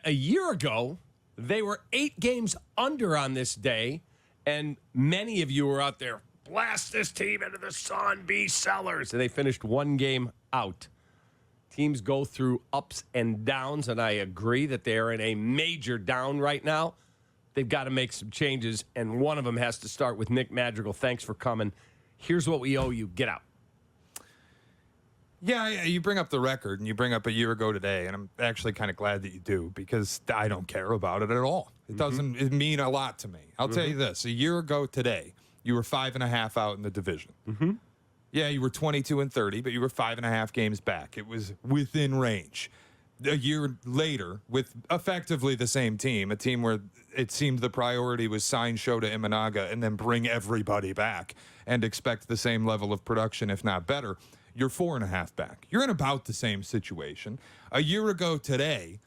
A year ago, they were 8 games under on this day, and many of you were out there, blast this team into the sun, be sellers. And they finished 1 game out. Teams go through ups and downs, and I agree that they are in a major down right now. They've got to make some changes, and one of them has to start with Nick Madrigal. Thanks for coming. Here's what we owe you. Get out. Yeah, you bring up the record, and you bring up a year ago today, and I'm actually kind of glad that you do because I don't care about it at all. It doesn't mean a lot to me. I'll tell you this. A year ago today, you were 5.5 out in the division. Yeah, you were 22-30, but you were 5.5 games back. It was within range. A year later, with effectively the same team, a team where it seemed the priority was sign Shota Imanaga and then bring everybody back and expect the same level of production, if not better, you're 4.5 back. You're in about the same situation. A year ago today,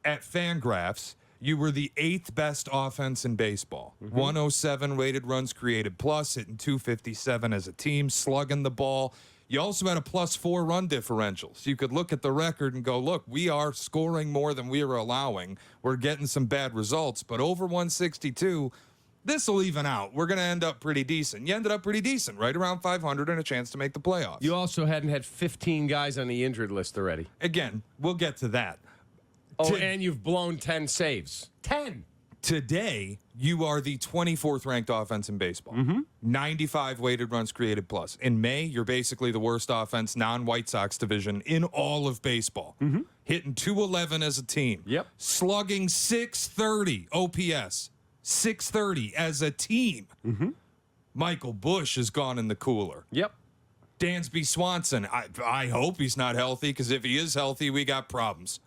at Fangraphs, you were the 8th best offense in baseball. 107 weighted runs created plus, hitting 257 as a team, slugging the ball. You also had a +4 run differential. So you could look at the record and go, look, we are scoring more than we are allowing. We're getting some bad results, but over 162, this will even out. We're going to end up pretty decent. You ended up pretty decent, right around 500 and a chance to make the playoffs. You also hadn't had 15 guys on the injured list already. Again, we'll get to that. Oh, and you've blown 10 saves. 10. Today, you are the 24th ranked offense in baseball. 95 weighted runs created plus. In May, you're basically the worst offense, non-White Sox division in all of baseball. Hitting 211 as a team. Yep. Slugging 630 OPS. 630 as a team. Michael Busch has gone in the cooler. Yep. Dansby Swanson, I hope he's not healthy, because if he is healthy, we got problems.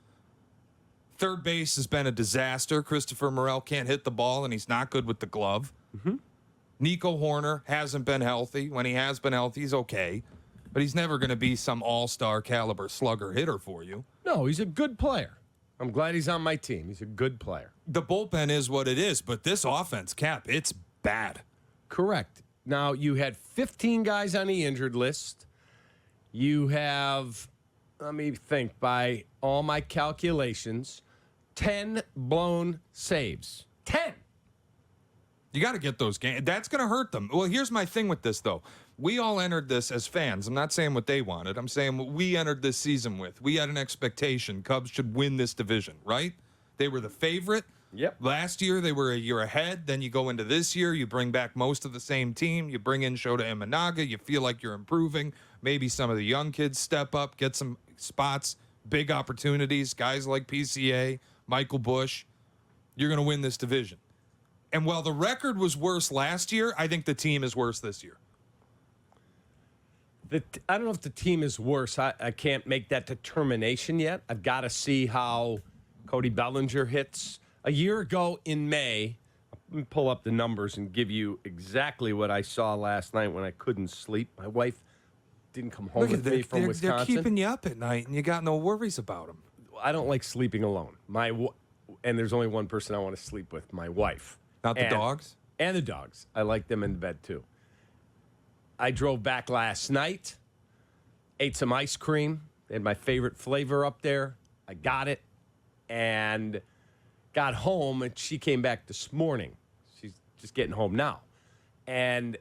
Third base has been a disaster. Christopher Morel can't hit the ball, and he's not good with the glove. Nico Horner hasn't been healthy. When he has been healthy, he's okay. But he's never going to be some all-star caliber slugger hitter for you. No, he's a good player. I'm glad he's on my team. He's a good player. The bullpen is what it is, but this offense, Cap, it's bad. Correct. Now, you had 15 guys on the injured list. You have, let me think, by all my calculations, 10 blown saves. 10. You got to get those games. That's going to hurt them. Well, here's my thing with this, though. We all entered this as fans. I'm not saying what they wanted. I'm saying what we entered this season with. We had an expectation Cubs should win this division, right? They were the favorite. Yep. Last year, they were a year ahead. Then you go into this year, you bring back most of the same team. You bring in Shota Imanaga. You feel like you're improving. Maybe some of the young kids step up, get some spots, big opportunities. Guys like PCA, Michael Busch. You're going to win this division. And while the record was worse last year, I think the team is worse this year. I don't know if the team is worse. I can't make that determination yet. I've got to see how Cody Bellinger hits. A year ago in May, let me pull up the numbers and give you exactly what I saw last night when I couldn't sleep. My wife didn't come home with me from Wisconsin. They're keeping you up at night, and you got no worries about them. I don't like sleeping alone. And there's only one person I want to sleep with, my wife. Not the dogs? And the dogs. I like them in bed, too. I drove back last night, ate some ice cream. They had my favorite flavor up there. I got it and got home, and she came back this morning. She's just getting home now. And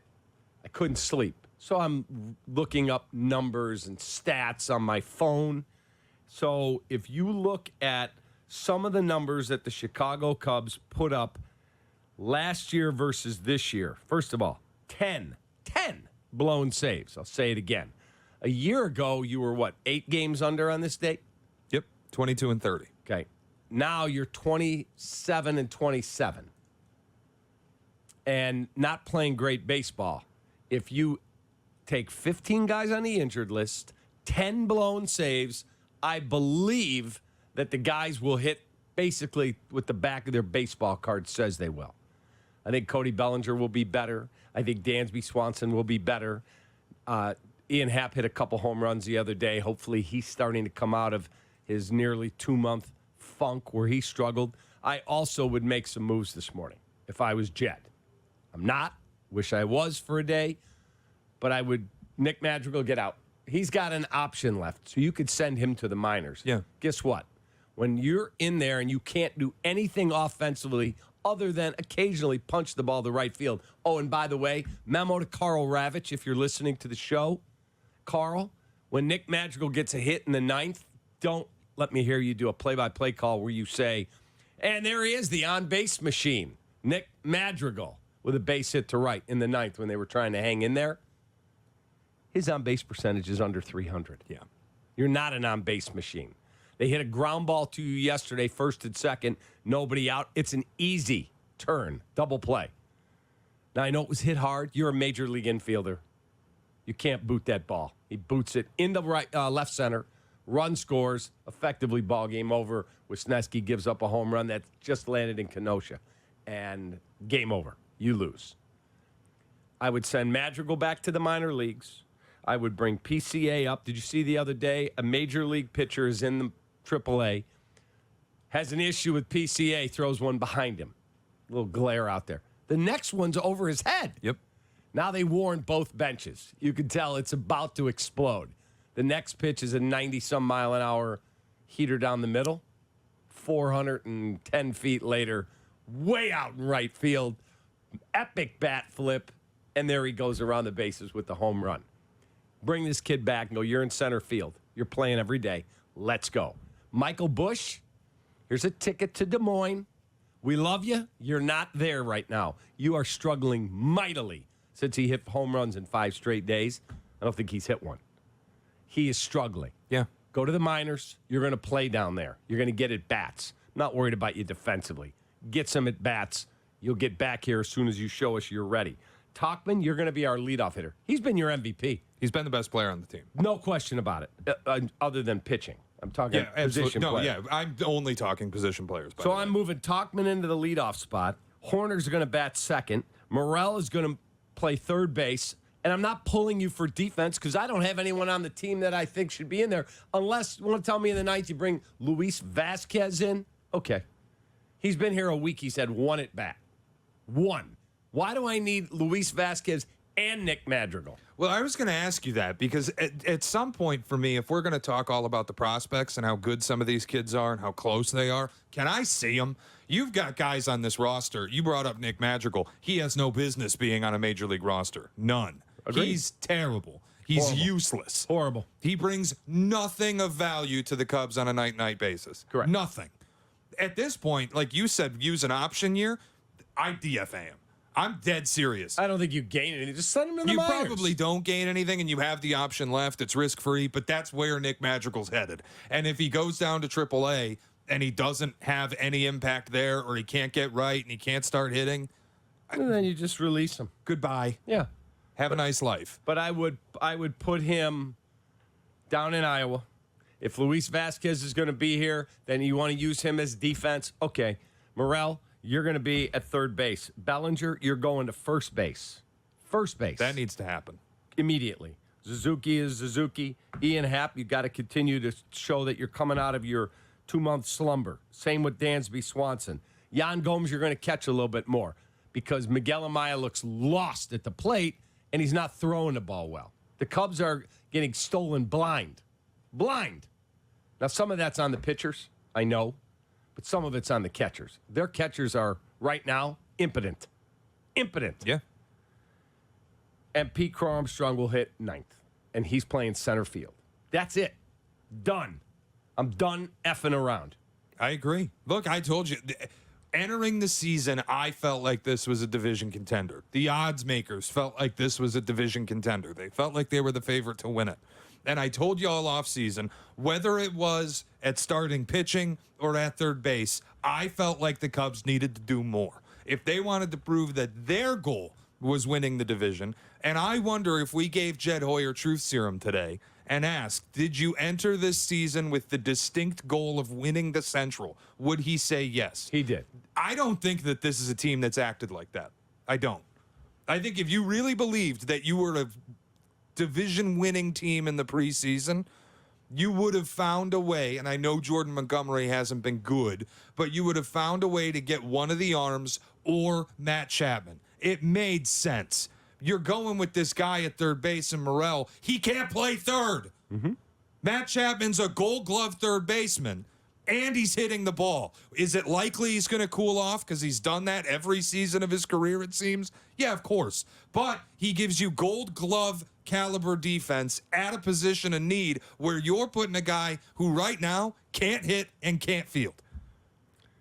I couldn't sleep. So I'm looking up numbers and stats on my phone. So if you look at some of the numbers that the Chicago Cubs put up last year versus this year, first of all, 10 blown saves. I'll say it again. A year ago, you were, what, 8 games under on this date? Yep, 22-30. Okay. Now you're 27-27. And not playing great baseball. If you take 15 guys on the injured list, 10 blown saves, I believe that the guys will hit basically what the back of their baseball card says they will. I think Cody Bellinger will be better. I think Dansby Swanson will be better. Ian Happ hit a couple home runs the other day. Hopefully he's starting to come out of his nearly 2-month funk where he struggled. I also would make some moves this morning if I was Jed. I'm not. Wish I was for a day. But I would, Nick Madrigal, get out. He's got an option left, so you could send him to the minors. Yeah. Guess what? When you're in there and you can't do anything offensively other than occasionally punch the ball to right field. Oh, and by the way, memo to Carl Ravitch, if you're listening to the show. Carl, when Nick Madrigal gets a hit in the ninth, don't let me hear you do a play-by-play call where you say, and there he is, the on-base machine, Nick Madrigal, with a base hit to right in the ninth when they were trying to hang in there. His on-base percentage is under 300. Yeah. You're not an on-base machine. They hit a ground ball to you yesterday, first and second, nobody out. It's an easy turn, double play. Now, I know it was hit hard. You're a major league infielder. You can't boot that ball. He boots it into left center, run scores, effectively ball game over. Wisniewski gives up a home run that just landed in Kenosha, and game over. You lose. I would send Madrigal back to the minor leagues. I would bring PCA up. Did you see the other day a major league pitcher is in the AAA, has an issue with PCA, throws one behind him. A little glare out there. The next one's over his head. Yep. Now they warned both benches. You can tell it's about to explode. The next pitch is a 90-some-mile-an-hour heater down the middle. 410 feet later, way out in right field. Epic bat flip, and there he goes around the bases with the home run. Bring this kid back and go, you're in center field. You're playing every day. Let's go. Michael Busch, here's a ticket to Des Moines. We love you. You're not there right now. You are struggling mightily since he hit home runs in 5 straight days. I don't think he's hit one. He is struggling. Yeah. Go to the minors. You're going to play down there. You're going to get at bats. I'm not worried about you defensively. Get some at bats. You'll get back here as soon as you show us you're ready. Tauchman, you're going to be our leadoff hitter. He's been your MVP. He's been the best player on the team. No question about it, other than pitching. I'm talking position No, player. yeah, I'm only talking position players. So I'm moving Tauchman into the leadoff spot. Horner's going to bat second. Morel is going to play third base. And I'm not pulling you for defense because I don't have anyone on the team that I think should be in there. Unless you want to tell me in the ninth you bring Luis Vasquez in. Okay. He's been here a week. He's had one at bat. One. Why do I need Luis Vasquez and Nick Madrigal? Well, I was going to ask you that because at some point for me, if we're going to talk all about the prospects and how good some of these kids are and how close they are, can I see them? You've got guys on this roster. You brought up Nick Madrigal. He has no business being on a major league roster. None. Agreed. He's terrible. He's Horrible. useless. Horrible. He brings nothing of value to the Cubs on a night-night basis. Correct. Nothing. At this point, like you said, use an option year, I DFA him. I'm dead serious. I don't think you gain anything. Just send him to the You minors. probably don't gain anything, and you have the option left. It's risk-free, but that's where Nick Madrigal's headed. And if he goes down to AAA and he doesn't have any impact there, or he can't get right and he can't start hitting, And then you just release him. goodbye. Yeah. Have a nice life. But I would put him down in Iowa. If Luis Vasquez is going to be here, then you want to use him as defense. Okay. Morel, you're going to be at third base. Bellinger, you're going to first base. First base. That needs to happen. Immediately. Suzuki is Suzuki. Ian Happ, you've got to continue to show that you're coming out of your 2-month slumber. Same with Dansby Swanson. Jan Gomes, you're going to catch a little bit more because Miguel Amaya looks lost at the plate, and he's not throwing the ball well. The Cubs are getting stolen blind. Blind. Now, some of that's on the pitchers, I know, but some of it's on the catchers. Their catchers are, right now, impotent. Impotent. Yeah. And Pete Crow Armstrong will hit ninth, and he's playing center field. That's it. Done. I'm done effing around. I agree. Look, I told you, entering the season, I felt like this was a division contender. The odds makers felt like this was a division contender. They felt like they were the favorite to win it. And I told you all offseason, whether it was at starting pitching or at third base, I felt like the Cubs needed to do more. If they wanted to prove that their goal was winning the division, and I wonder if we gave Jed Hoyer truth serum today and asked, did you enter this season with the distinct goal of winning the Central? Would he say yes? He did. I don't think that this is a team that's acted like that. I don't. I think if you really believed that you were a division-winning team in the preseason, you would have found a way, and I know Jordan Montgomery hasn't been good, but you would have found a way to get one of the arms or Matt Chapman. It made sense. You're going with this guy at third base in Morel. He can't play third. Mm-hmm. Matt Chapman's a Gold Glove third baseman. And he's hitting the ball. Is it likely he's going to cool off because he's done that every season of his career, it seems? Yeah, of course. But he gives you gold glove caliber defense at a position of need where you're putting a guy who right now can't hit and can't field.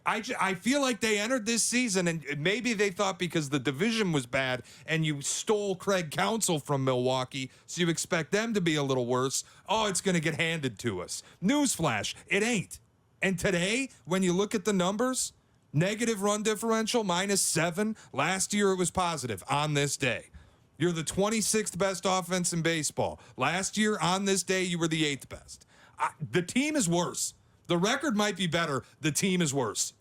I feel like they entered this season, and maybe they thought because the division was bad and you stole Craig Counsell from Milwaukee, so you expect them to be a little worse. Oh, it's going to get handed to us. Newsflash, it ain't. And today, when you look at the numbers, negative run differential, -7. Last year it was positive on this day. You're the 26th best offense in baseball. Last year on this day, you were the 8th best. The team is worse. The record might be better. The team is worse.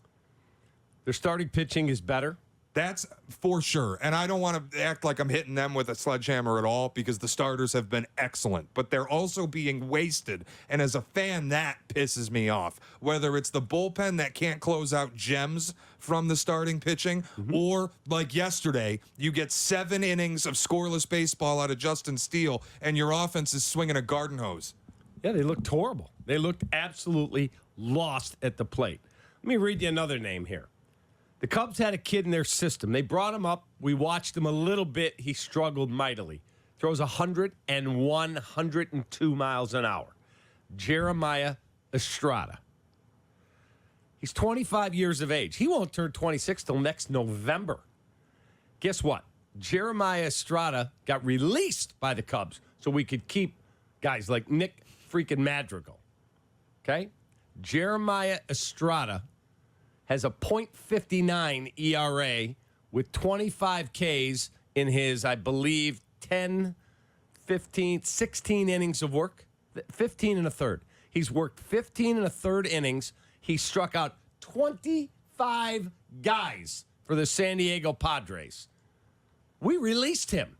Their starting pitching is better. That's for sure. And I don't want to act like I'm hitting them with a sledgehammer at all because the starters have been excellent, but they're also being wasted. And as a fan, that pisses me off. Whether it's the bullpen that can't close out gems from the starting pitching, or like yesterday, you get 7 innings of scoreless baseball out of Justin Steele and your offense is swinging a garden hose. Yeah, they looked horrible. They looked absolutely lost at the plate. Let me read you another name here. The Cubs had a kid in their system. They brought him up. We watched him a little bit. He struggled mightily. Throws 101, 102 miles an hour. Jeremiah Estrada. He's 25 years of age. He won't turn 26 till next November. Guess what? Jeremiah Estrada got released by the Cubs so we could keep guys like Nick freaking Madrigal. Okay? Jeremiah Estrada has a .59 ERA with 25 Ks in his, I believe, 10, 15, 16 innings of work. 15 and a third. He's worked 15 and a third innings. He struck out 25 guys for the San Diego Padres. We released him.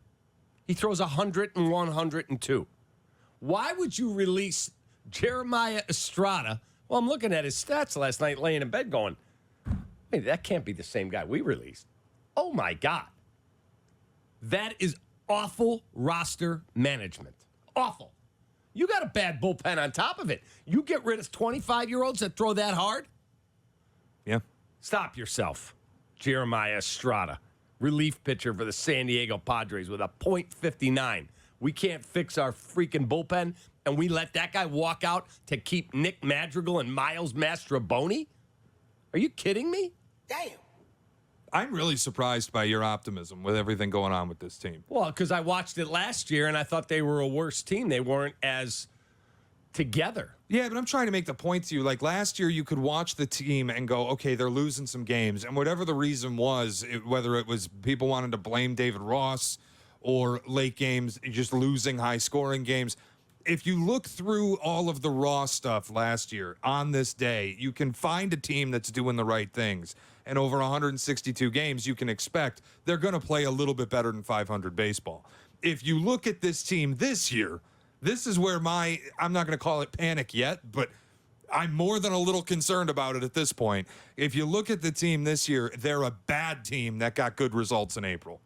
He throws 101, 102. Why would you release Jeremiah Estrada? Well, I'm looking at his stats last night laying in bed going, hey, that can't be the same guy we released. Oh, my God. That is awful roster management. Awful. You got a bad bullpen on top of it. You get rid of 25-year-olds that throw that hard? Yeah. Stop yourself. Jeremiah Estrada, relief pitcher for the San Diego Padres with a .59. We can't fix our freaking bullpen, and we let that guy walk out to keep Nick Madrigal and Miles Mastroboni? Are you kidding me? Damn. I'm really surprised by your optimism with everything going on with this team. Well, because I watched it last year, and I thought they were a worse team. They weren't as together. Yeah, but I'm trying to make the point to you. Like last year, you could watch the team and go, okay, they're losing some games. And whatever the reason was, whether it was people wanted to blame David Ross or late games, just losing high-scoring games, if you look through all of the raw stuff last year on this day, you can find a team that's doing the right things. And over 162 games, you can expect they're going to play a little bit better than 500 baseball. If you look at this team this year, this is where I'm not going to call it panic yet, but I'm more than a little concerned about it at this point. If you look at the team this year, they're a bad team that got good results in April.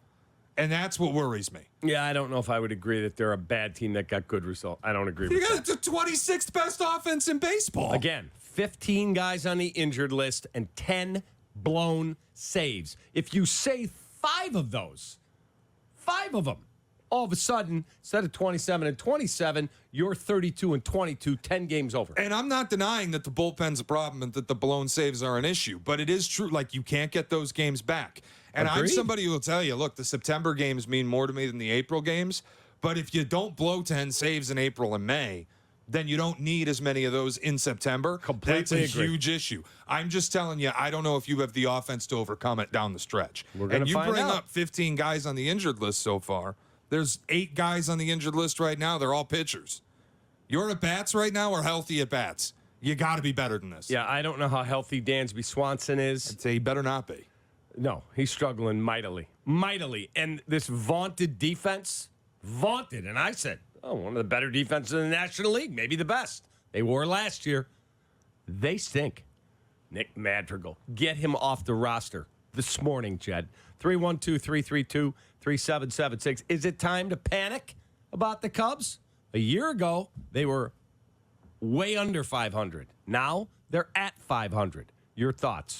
And that's what worries me. Yeah, I don't know if I would agree that they're a bad team that got good results. I don't agree with that. You got the 26th best offense in baseball. Again, 15 guys on the injured list and 10 blown saves. If you save 5 of those, 5 of them, all of a sudden, instead of 27 and 27, you're 32 and 22, 10 games over. And I'm not denying that the bullpen's a problem and that the blown saves are an issue, but it is true. Like, you can't get those games back. And Agreed. I'm somebody who will tell you, look, the September games mean more to me than the April games. But if you don't blow 10 saves in April and May, then you don't need as many of those in September. Completely That's a agree. huge issue. I'm just telling you, I don't know if you have the offense to overcome it down the stretch. We're gonna and you find bring out. up 15 guys on the injured list so far. There's 8 guys on the injured list right now. They're all pitchers. Your at-bats right now are healthy at-bats. You got to be better than this. Yeah, I don't know how healthy Dansby Swanson is. I'd say he better not be. No, he's struggling mightily. Mightily. And this vaunted defense, vaunted. And I said, oh, one of the better defenses in the National League, maybe the best. They were last year. They stink. Nick Madrigal, get him off the roster this morning, Jed. 312-332-3776. Is it time to panic about the Cubs? A year ago, they were way under 500. Now, They're at 500. Your thoughts?